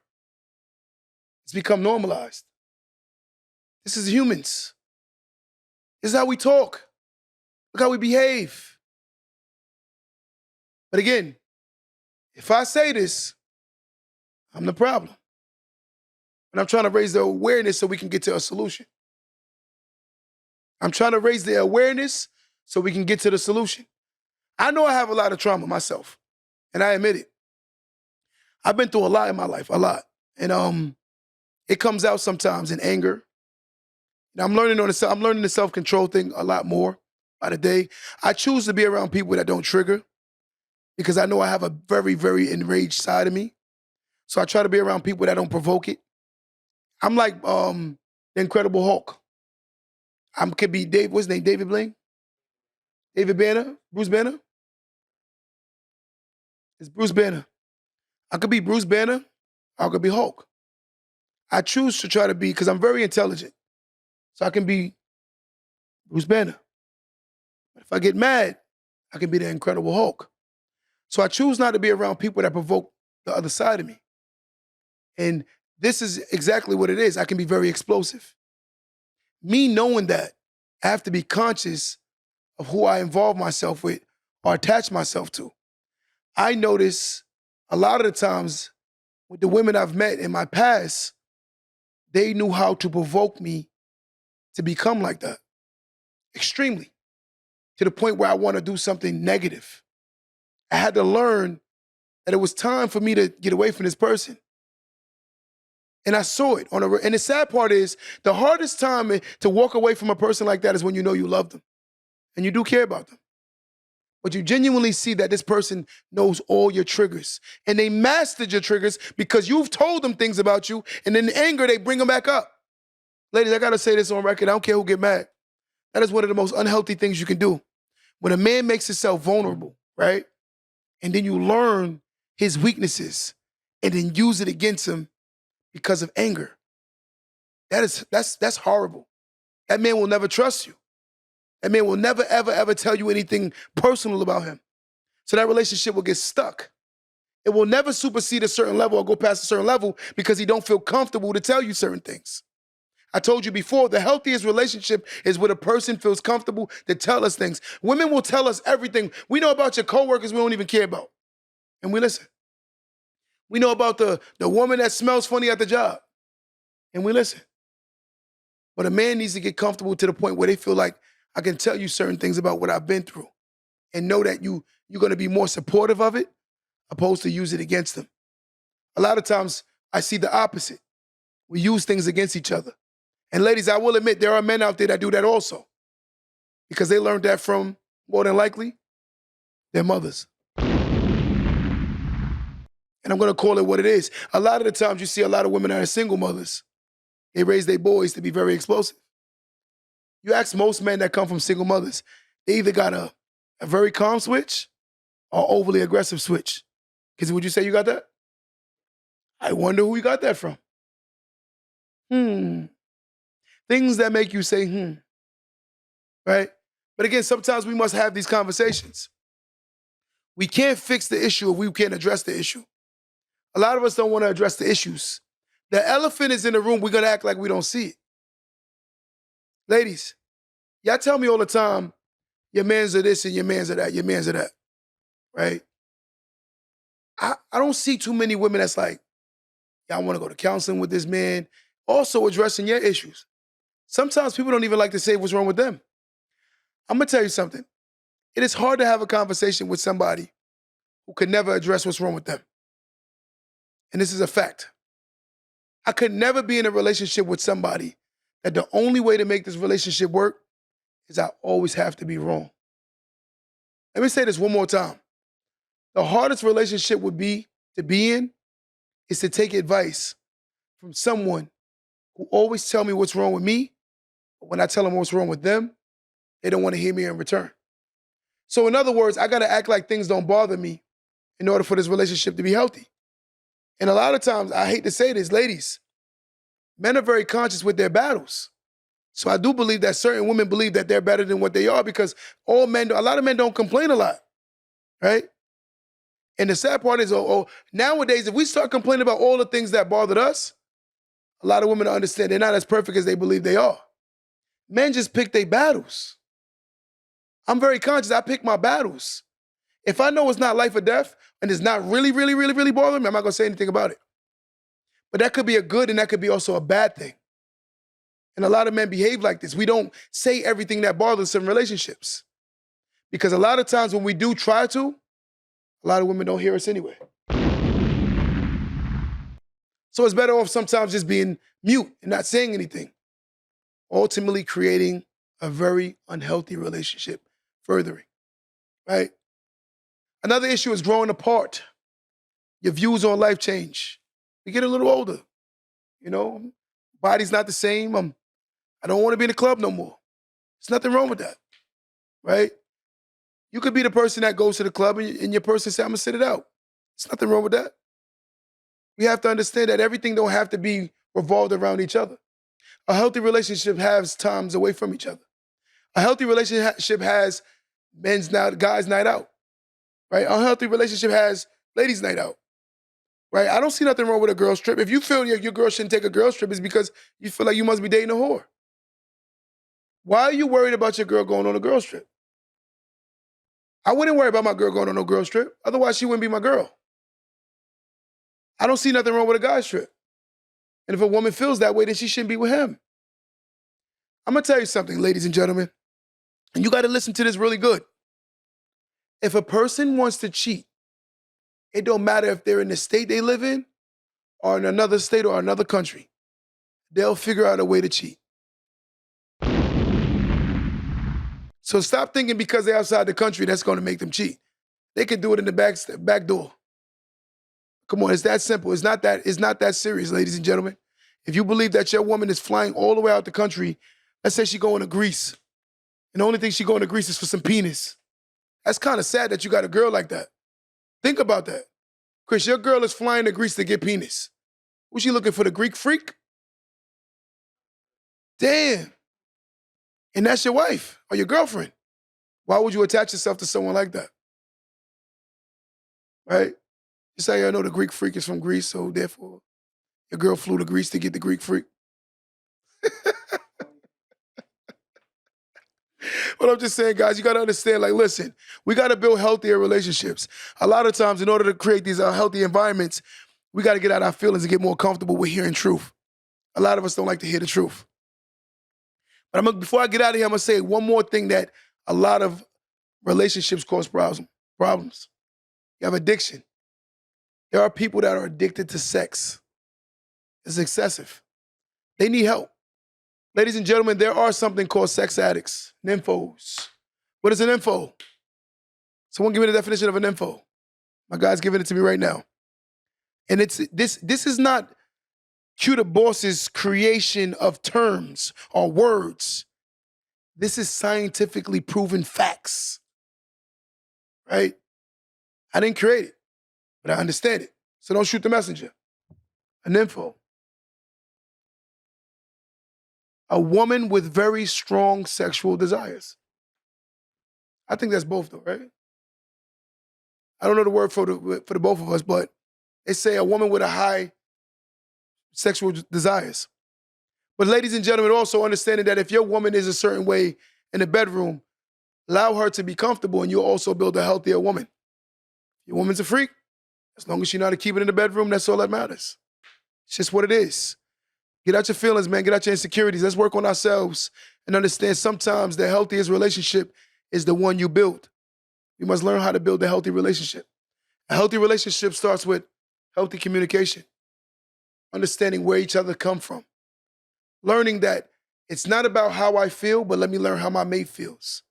It's become normalized. This is humans. This is how we talk. Look how we behave. But again, if I say this, I'm the problem. And I'm trying to raise the awareness so we can get to a solution. I'm trying to raise the awareness so we can get to the solution. I know I have a lot of trauma myself, and I admit it. I've been through a lot in my life, a lot. And It comes out sometimes in anger. Now, I'm learning the self-control thing a lot more by the day. I choose to be around people that don't trigger because I know I have a very, very enraged side of me. So I try to be around people that don't provoke it. I'm like the Incredible Hulk. I could be Dave, what's his name? David Blaine? David Banner? Bruce Banner? It's Bruce Banner. I could be Bruce Banner, or I could be Hulk. I choose to try to be, because I'm very intelligent. So I can be Bruce Banner. But if I get mad, I can be the Incredible Hulk. So I choose not to be around people that provoke the other side of me. And this is exactly what it is. I can be very explosive. Me knowing that, I have to be conscious of who I involve myself with or attach myself to. I notice a lot of the times with the women I've met in my past, they knew how to provoke me to become like that. Extremely. To the point where I want to do something negative. I had to learn that it was time for me to get away from this person. And I saw it and the sad part is, the hardest time to walk away from a person like that is when you know you love them and you do care about them. But you genuinely see that this person knows all your triggers and they mastered your triggers because you've told them things about you, and in anger, they bring them back up. Ladies, I gotta say this on record. I don't care who get mad. That is one of the most unhealthy things you can do. When a man makes himself vulnerable, right? And then you learn his weaknesses and then use it against him because of anger. That's horrible. That man will never trust you. That man will never, ever, ever tell you anything personal about him. So that relationship will get stuck. It will never supersede a certain level or go past a certain level because he don't feel comfortable to tell you certain things. I told you before, the healthiest relationship is when a person feels comfortable to tell us things. Women will tell us everything. We know about your coworkers we don't even care about. And we listen. We know about the woman that smells funny at the job. And we listen. But a man needs to get comfortable to the point where they feel like, I can tell you certain things about what I've been through and know that you're going to be more supportive of it opposed to use it against them. A lot of times I see the opposite. We use things against each other. And ladies, I will admit there are men out there that do that also because they learned that from, more than likely, their mothers. And I'm going to call it what it is. A lot of the times you see a lot of women that are single mothers. They raise their boys to be very explosive. You ask most men that come from single mothers, they either got a very calm switch or overly aggressive switch. Because would you say you got that? I wonder who you got that from. Things that make you say, right? But again, sometimes we must have these conversations. We can't fix the issue if we can't address the issue. A lot of us don't want to address the issues. The elephant is in the room. We're going to act like we don't see it. Ladies, y'all tell me all the time, your mans are this and your mans are that, your mans are that, right? I don't see too many women that's like, y'all want to go to counseling with this man, also addressing your issues. Sometimes people don't even like to say what's wrong with them. I'm going to tell you something. It is hard to have a conversation with somebody who could never address what's wrong with them. And this is a fact. I could never be in a relationship with somebody that the only way to make this relationship work is I always have to be wrong. Let me say this one more time. The hardest relationship would be to be in is to take advice from someone who always tell me what's wrong with me, but when I tell them what's wrong with them, they don't want to hear me in return. So in other words, I got to act like things don't bother me in order for this relationship to be healthy. And a lot of times, I hate to say this, ladies, men are very conscious with their battles. So I do believe that certain women believe that they're better than what they are because a lot of men don't complain a lot, right? And the sad part is, nowadays, if we start complaining about all the things that bothered us, a lot of women understand they're not as perfect as they believe they are. Men just pick their battles. I'm very conscious. I pick my battles. If I know it's not life or death and it's not really, really, really, really bothering me, I'm not going to say anything about it. But that could be a good and that could be also a bad thing. And a lot of men behave like this. We don't say everything that bothers us in relationships. Because a lot of times when we do try to, a lot of women don't hear us anyway. So it's better off sometimes just being mute and not saying anything, ultimately creating a very unhealthy relationship, furthering, right? Another issue is growing apart. Your views on life change. You get a little older, you know, body's not the same. I don't want to be in the club no more. There's nothing wrong with that, right? You could be the person that goes to the club and your person say, I'm gonna sit it out. There's nothing wrong with that. We have to understand that everything don't have to be revolved around each other. A healthy relationship has times away from each other. A healthy relationship has guys night out, right? A healthy relationship has ladies night out, right? I don't see nothing wrong with a girl's trip. If you feel your girl shouldn't take a girl's trip, it's because you feel like you must be dating a whore. Why are you worried about your girl going on a girl's trip? I wouldn't worry about my girl going on no girl's trip. Otherwise, she wouldn't be my girl. I don't see nothing wrong with a guy's trip. And if a woman feels that way, then she shouldn't be with him. I'm gonna tell you something, ladies and gentlemen, and you gotta listen to this really good. If a person wants to cheat, it don't matter if they're in the state they live in or in another state or another country. They'll figure out a way to cheat. So stop thinking because they're outside the country, that's gonna make them cheat. They can do it in the back door. Come on, it's that simple. It's not that serious, ladies and gentlemen. If you believe that your woman is flying all the way out the country, let's say she's going to Greece, and the only thing she's going to Greece is for some penis. That's kind of sad that you got a girl like that. Think about that. Chris, your girl is flying to Greece to get penis. Was she looking for the Greek freak? Damn. And that's your wife or your girlfriend. Why would you attach yourself to someone like that? Right? You say, I know the Greek freak is from Greece, so therefore your girl flew to Greece to get the Greek freak. But I'm just saying, guys, you got to understand, like, listen, we got to build healthier relationships. A lot of times, in order to create these healthy environments, we got to get out our feelings and get more comfortable with hearing truth. A lot of us don't like to hear the truth. But before I get out of here, I'm going to say one more thing that a lot of relationships cause problems. You have addiction. There are people that are addicted to sex. It's excessive. They need help. Ladies and gentlemen, there are something called sex addicts, nymphos. What is an nympho? Someone give me the definition of a nympho. My guy's giving it to me right now. And this is not Q the Boss's creation of terms or words. This is scientifically proven facts. Right? I didn't create it, but I understand it. So don't shoot the messenger. A nympho. A woman with very strong sexual desires. I think that's both though, right? I don't know the word for the both of us, but they say a woman with a high sexual desires. But ladies and gentlemen, also understanding that if your woman is a certain way in the bedroom, allow her to be comfortable and you'll also build a healthier woman. Your woman's a freak, as long as she know how to keep it in the bedroom, that's all that matters. It's just what it is. Get out your feelings, man. Get out your insecurities. Let's work on ourselves and understand sometimes the healthiest relationship is the one you build. You must learn how to build a healthy relationship. A healthy relationship starts with healthy communication, understanding where each other come from, learning that it's not about how I feel, but let me learn how my mate feels.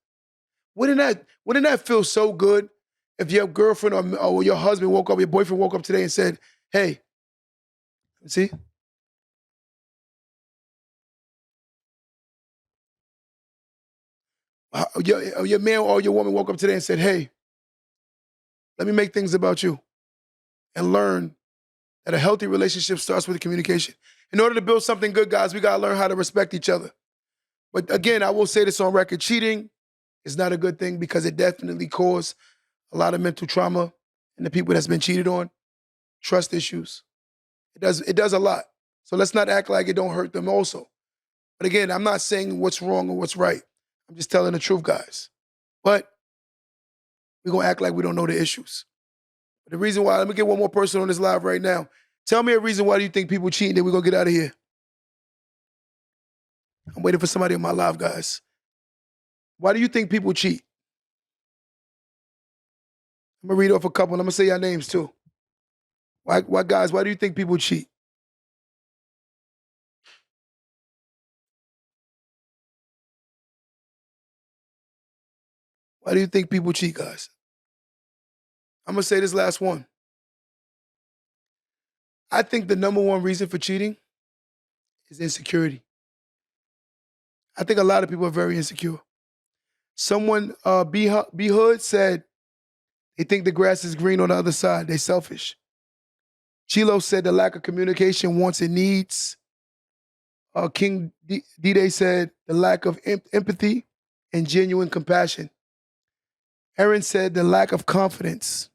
Wouldn't that feel so good if your girlfriend or your husband woke up, your boyfriend woke up today and said, hey, see? Your man or your woman woke up today and said, hey, let me make things about you and learn that a healthy relationship starts with communication. In order to build something good, guys, we got to learn how to respect each other. But again, I will say this on record, cheating is not a good thing because it definitely causes a lot of mental trauma in the people that's been cheated on, trust issues. It does a lot. So let's not act like it don't hurt them also. But again, I'm not saying what's wrong or what's right. I'm just telling the truth, guys. But we're going to act like we don't know the issues. But the reason why, let me get one more person on this live right now. Tell me a reason why do you think people cheat and then we're going to get out of here. I'm waiting for somebody on my live, guys. Why do you think people cheat? I'm going to read off a couple and I'm going to say your names too. Why, guys, why do you think people cheat? Why do you think people cheat, guys? I'm going to say this last one. I think the number one reason for cheating is insecurity. I think a lot of people are very insecure. Someone, B Hood said, they think the grass is green on the other side. They're selfish. Chilo said the lack of communication, wants and needs. King D-Day said the lack of empathy and genuine compassion. Aaron said the lack of confidence.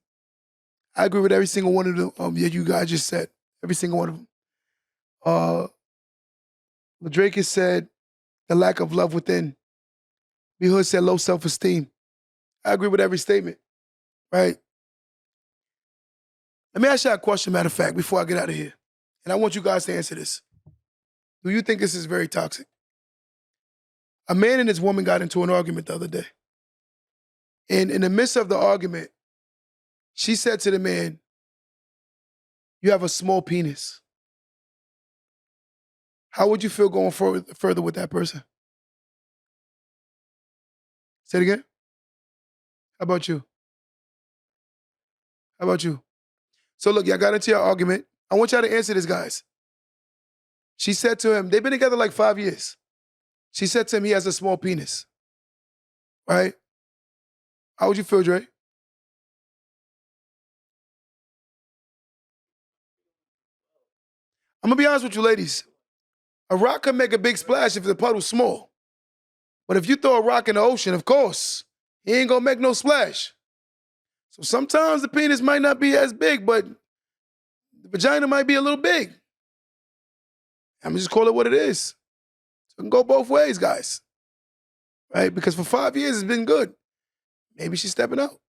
I agree with every single one of them. You guys just said. Every single one of them. Ladrakis said the lack of love within. B Hood said low self-esteem. I agree with every statement, right? Let me ask you a question, matter of fact, before I get out of here. And I want you guys to answer this. Do you think this is very toxic? A man and his woman got into an argument the other day. And in the midst of the argument, she said to the man, "You have a small penis." How would you feel going further with that person? Say it again. How about you? How about you? So look, y'all got into your argument. I want y'all to answer this, guys. She said to him, they've been together like 5 years. She said to him, he has a small penis. Right? How would you feel, Dre? I'm gonna be honest with you, ladies. A rock can make a big splash if the puddle's small. But if you throw a rock in the ocean, of course, he ain't gonna make no splash. So sometimes the penis might not be as big, but the vagina might be a little big. I'm gonna just call it what it is. So it can go both ways, guys. Right? Because for 5 years it's been good. Maybe she's stepping out.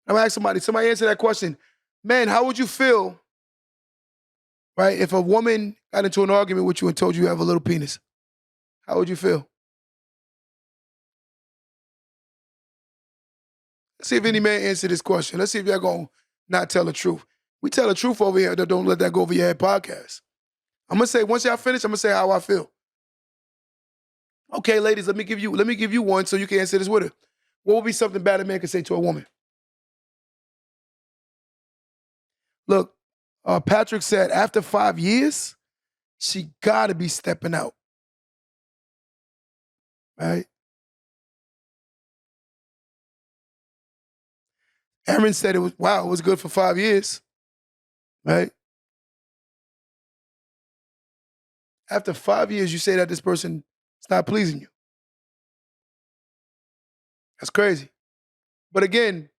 I'm gonna ask somebody answer that question. Man, how would you feel, right, if a woman got into an argument with you and told you have a little penis? How would you feel? Let's see if any man answer this question. Let's see if y'all gonna not tell the truth. We tell the truth over here. Don't let that go over your head podcast. I'm gonna say, once y'all finish, I'm gonna say how I feel. Okay, ladies, let me give you one so you can answer this with her. What would be something bad a man could say to a woman? Look, Patrick said after 5 years, she gotta be stepping out. Right? Aaron said it was good for 5 years. Right? After 5 years, you say that this person is not pleasing you. That's crazy. But again,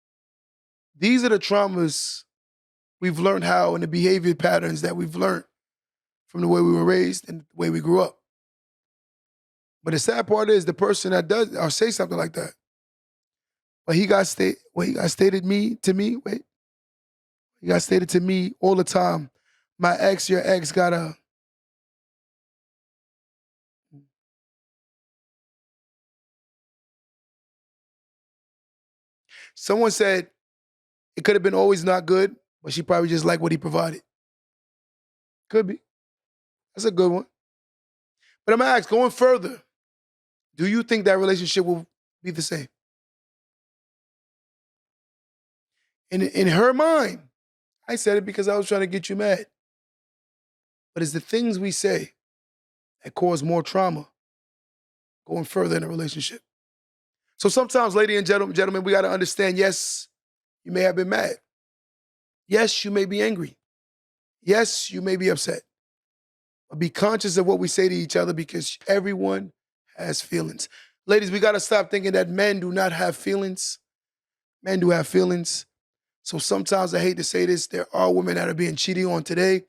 these are the traumas we've learned how, and the behavior patterns that we've learned from the way we were raised and the way we grew up. But the sad part is the person that does or say something like that, he got stated to me all the time. Your ex got a. Someone said it could have been always not good, but she probably just liked what he provided. Could be. That's a good one. But I'm gonna ask, going further, do you think that relationship will be the same? In her mind, I said it because I was trying to get you mad. But it's the things we say that cause more trauma going further in a relationship. So sometimes, ladies and gentlemen, we got to understand, yes, you may have been mad. Yes, you may be angry. Yes, you may be upset. But be conscious of what we say to each other because everyone has feelings. Ladies, we got to stop thinking that men do not have feelings. Men do have feelings. So sometimes, I hate to say this, there are women that are being cheated on today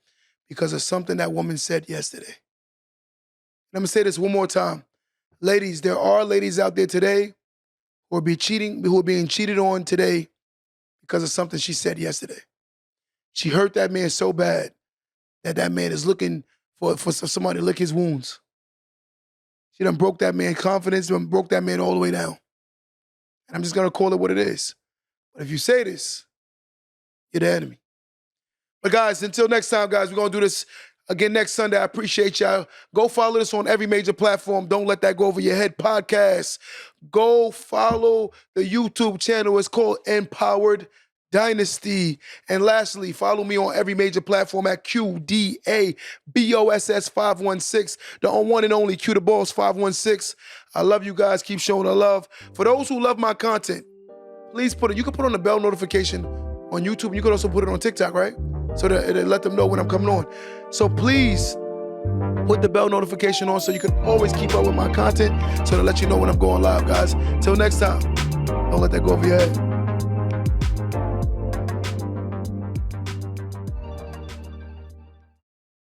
because of something that woman said yesterday. And I'm going to say this one more time. Ladies, there are ladies out there today who are being cheated on today because of something she said yesterday. She hurt that man so bad that man is looking for somebody to lick his wounds. She done broke that man's confidence, broke that man all the way down. And I'm just going to call it what it is. But if you say this, you're the enemy. But guys, until next time, guys, we're going to do this again next Sunday. I appreciate y'all. Go follow us on every major platform. Don't Let That Go Over Your Head podcast. Go follow the YouTube channel. It's called Empowered Dynasty. And lastly, follow me on every major platform at QDABOSS516, the one and only Q the Boss 516. I love you guys. Keep showing the love. For those who love my content, please you can put on the bell notification on YouTube. You can also put it on TikTok, right? So that it'll let them know when I'm coming on. So please put the bell notification on so you can always keep up with my content, so to let you know when I'm going live, guys. Till next time, don't let that go over your head.